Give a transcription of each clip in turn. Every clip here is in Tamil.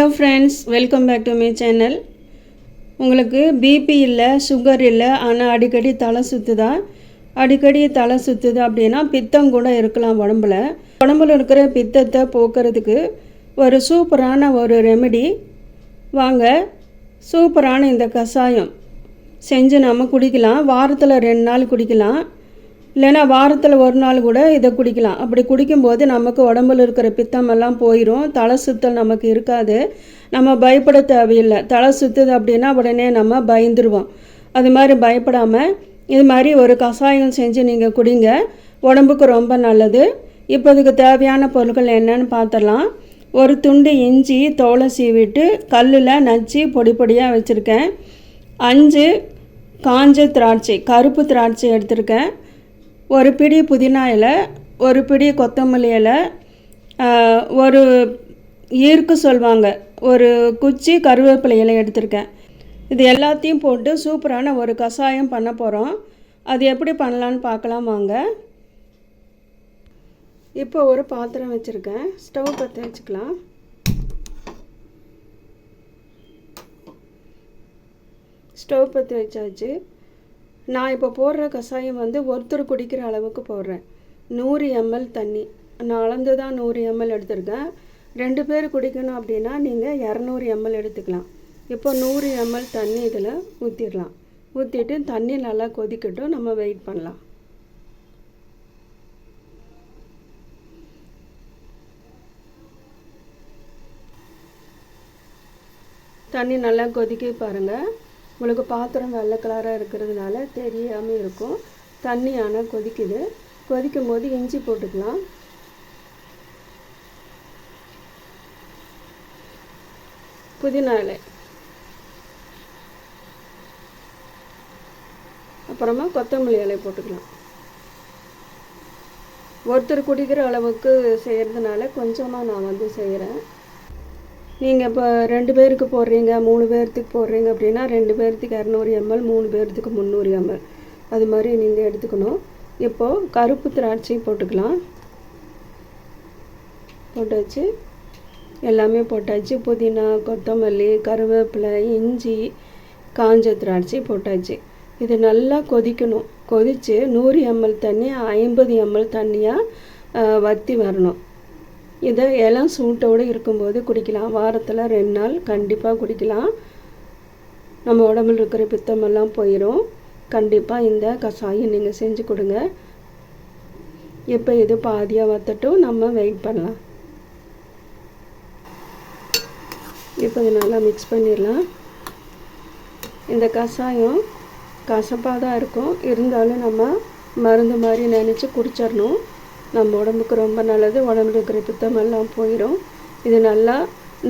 Hello friends, welcome back to my channel. உங்களுக்கு பிபி இல்லை, சுகர் இல்லை, ஆனால் அடிக்கடி தலை சுற்றுதா? அடிக்கடி தலை சுற்றுது அப்படின்னா பித்தம் கூட இருக்கலாம் உடம்புல இருக்கிற பித்தத்தை போக்குறதுக்கு ஒரு சூப்பரான ஒரு ரெமெடி. வாங்க, சூப்பரான இந்த கஷாயம் செஞ்சு நம்ம குடிக்கலாம். வாரத்தில் 2 நாள் குடிக்கலாம், இல்லைன்னா வாரத்தில் 1 நாள் கூட இதை குடிக்கலாம். அப்படி குடிக்கும்போது நமக்கு உடம்புல இருக்கிற பித்தமெல்லாம் போயிடும், தலை சுத்தல் நமக்கு இருக்காது. நம்ம பயப்பட தேவையில்லை. தலை சுற்றுது அப்படின்னா உடனே நம்ம பயந்துருவோம். அது மாதிரி பயப்படாமல் இது மாதிரி ஒரு கஷாயம் செஞ்சு நீங்கள் குடிங்க, உடம்புக்கு ரொம்ப நல்லது. இப்போ இதுக்கு தேவையான பொருட்கள் என்னன்னு பார்த்துடலாம். ஒரு துண்டு இஞ்சி தோலை சீவிட்டு கல்லில் நச்சு பொடி பொடியாக வச்சுருக்கேன். 5 காஞ்ச திராட்சை, கருப்பு திராட்சை எடுத்திருக்கேன். ஒரு பிடி புதினா இலை, ஒரு பிடி கொத்தமல்லி இலை, ஒரு ஈர்க்கு சொல்வாங்க, ஒரு குச்சி கருவேப்பிலை இலை எடுத்திருக்கேன். இது எல்லாத்தையும் போட்டு சூப்பரான ஒரு கஷாயம் பண்ண போகிறோம். அது எப்படி பண்ணலான்னு பார்க்கலாம் வாங்க. இப்போ ஒரு பாத்திரம் வச்சுருக்கேன், ஸ்டவ் பற்ற வச்சுக்கலாம். ஸ்டவ் பற்ற வச்சாச்சு. நான் இப்போ போடுற கஷாயம் ஒருத்தர் குடிக்கிற அளவுக்கு போடுறேன். 100 ml தண்ணி, நான் அளந்து தான் 100 ml எடுத்திருக்கேன். 2 பேர் குடிக்கணும் அப்படின்னா நீங்கள் 200 ml எடுத்துக்கலாம். இப்போ 100 ml தண்ணி இதில் ஊற்றிடலாம். ஊற்றிட்டு தண்ணி நல்லா கொதிக்கட்டும், நம்ம வெயிட் பண்ணலாம். தண்ணி நல்லா கொதிக்க பாருங்கள். உங்களுக்கு பாத்திரம் வெள்ளை கலராக இருக்கிறதுனால தெரியாமல் இருக்கும். தண்ணி ஆனால் கொதிக்குது. கொதிக்கும் போது இஞ்சி போட்டுக்கலாம். புதினா இலை, அப்புறமா கொத்தமல்லி இலை போட்டுக்கலாம். ஒருத்தர் குடிக்கிற அளவுக்கு செய்கிறதுனால கொஞ்சமாக நான் செய்கிறேன். நீங்கள் இப்போ 2 பேருக்கு போடுறீங்க, 3 பேர்த்துக்கு போடுறீங்க அப்படின்னா 2 பேர்த்துக்கு 200 ml, 3 பேர்த்துக்கு 300 ml, அது மாதிரி நீங்கள் எடுத்துக்கணும். இப்போது கருப்பு திராட்சை போட்டுக்கலாம். போட்டாச்சு, எல்லாமே போட்டாச்சு. புதினா, கொத்தமல்லி, கருவேப்பிலை, இஞ்சி, காஞ்ச திராட்சை போட்டாச்சு. இது நல்லா கொதிக்கணும். கொதித்து 100 ml தண்ணி 50 ml தண்ணியாக வற்றி வரணும். இதை இளம் சூட்டோடு இருக்கும்போது குடிக்கலாம். வாரத்தில் 2 நாள் கண்டிப்பாக குடிக்கலாம். நம்ம உடம்புல இருக்கிற பித்தமெல்லாம் போயிடும். கண்டிப்பாக இந்த கஷாயம் நீங்கள் செஞ்சு கொடுங்க. இப்போ இது பாதியாக வற்றட்டும், நம்ம வெயிட் பண்ணலாம். இப்போ இது நல்லா மிக்ஸ் பண்ணிடலாம். இந்த கஷாயம் கசப்பாக தான் இருக்கும், இருந்தாலும் நம்ம மருந்து மாதிரி நினச்சி குடிச்சிடணும். நம்ம உடம்புக்கு ரொம்ப நல்லது. உடம்புல இருக்கிற பித்தமெல்லாம் போயிடும். இது நல்லா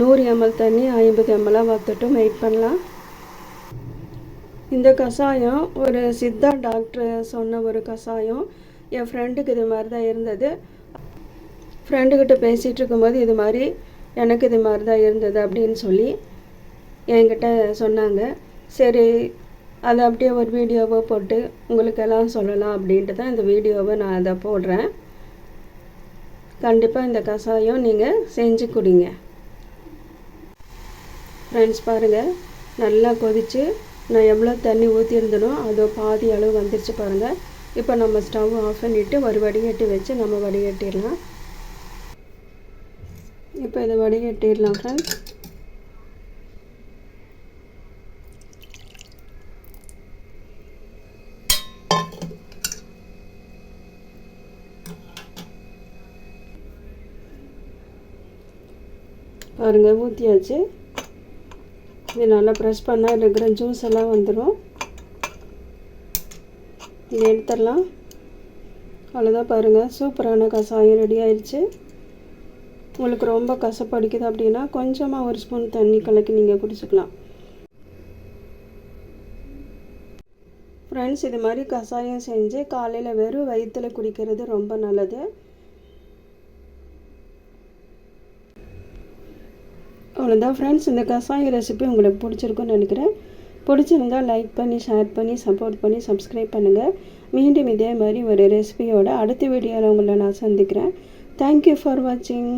100 ml தண்ணி 50 ml வற்றட்டும், வெயிட் பண்ணலாம். இந்த கஷாயம் ஒரு சித்தா டாக்டர் சொன்ன ஒரு கஷாயம். என் ஃப்ரெண்டுக்கு இது மாதிரி தான் இருந்தது. ஃப்ரெண்டுக்கிட்ட பேசிகிட்டு இருக்கும்போது இது மாதிரி எனக்கு இது மாதிரி தான் இருந்தது அப்படின்னு சொல்லி என்கிட்ட சொன்னாங்க. சரி, அதை அப்படியே ஒரு வீடியோவை போட்டு உங்களுக்கெல்லாம் சொல்லலாம் அப்படின்ட்டு தான் இந்த வீடியோவை நான் அதை போடுறேன். கண்டிப்பாக இந்த கஷாயம் நீங்கள் செஞ்சு குடிங்க. ஃப்ரெண்ட்ஸ் பாருங்கள், நல்லா கொதித்து நான் எவ்வளோ தண்ணி ஊற்றிருந்தனோ அதோ பாதி அளவு வந்துருச்சு பாருங்கள். இப்போ நம்ம ஸ்டவ் ஆஃப் பண்ணிவிட்டு ஒரு வடிகட்டி வச்சு நம்ம வடிகட்டிடலாம். இப்போ இதை வடிகட்டிடலாம் ஃப்ரெண்ட்ஸ். பாருங்கள், ஊற்றியாச்சு. இது நல்லா ப்ரெஸ் பண்ணால் இருக்கிற ஜூஸ் எல்லாம் வந்துடும். இதை எடுத்துடலாம். அவ்வளோதான் பாருங்கள், சூப்பரான கஷாயம் ரெடி ஆயிடுச்சு. உங்களுக்கு ரொம்ப கசப்படிக்குது அப்படின்னா கொஞ்சமாக 1 ஸ்பூன் தண்ணி கலக்கி நீங்கள் குடிச்சிக்கலாம். ஃப்ரெண்ட்ஸ், இது மாதிரி கஷாயம் செஞ்சு காலையில் வெறும் வயிற்றில் குடிக்கிறது ரொம்ப நல்லது. அவ்வளோதான் ஃப்ரெண்ட்ஸ், இந்த கஷாய ரெசிபி உங்களுக்கு பிடிச்சிருக்குன்னு நினைக்கிறேன். பிடிச்சிருந்தால் லைக் பண்ணி, ஷேர் பண்ணி, சப்போர்ட் பண்ணி, சப்ஸ்கிரைப் பண்ணுங்கள். மீண்டும் இதே மாதிரி ஒரு ரெசிபியோட அடுத்த வீடியோவில் உங்களை நான் சந்திக்கிறேன். தேங்க்யூ ஃபார் வாட்சிங்.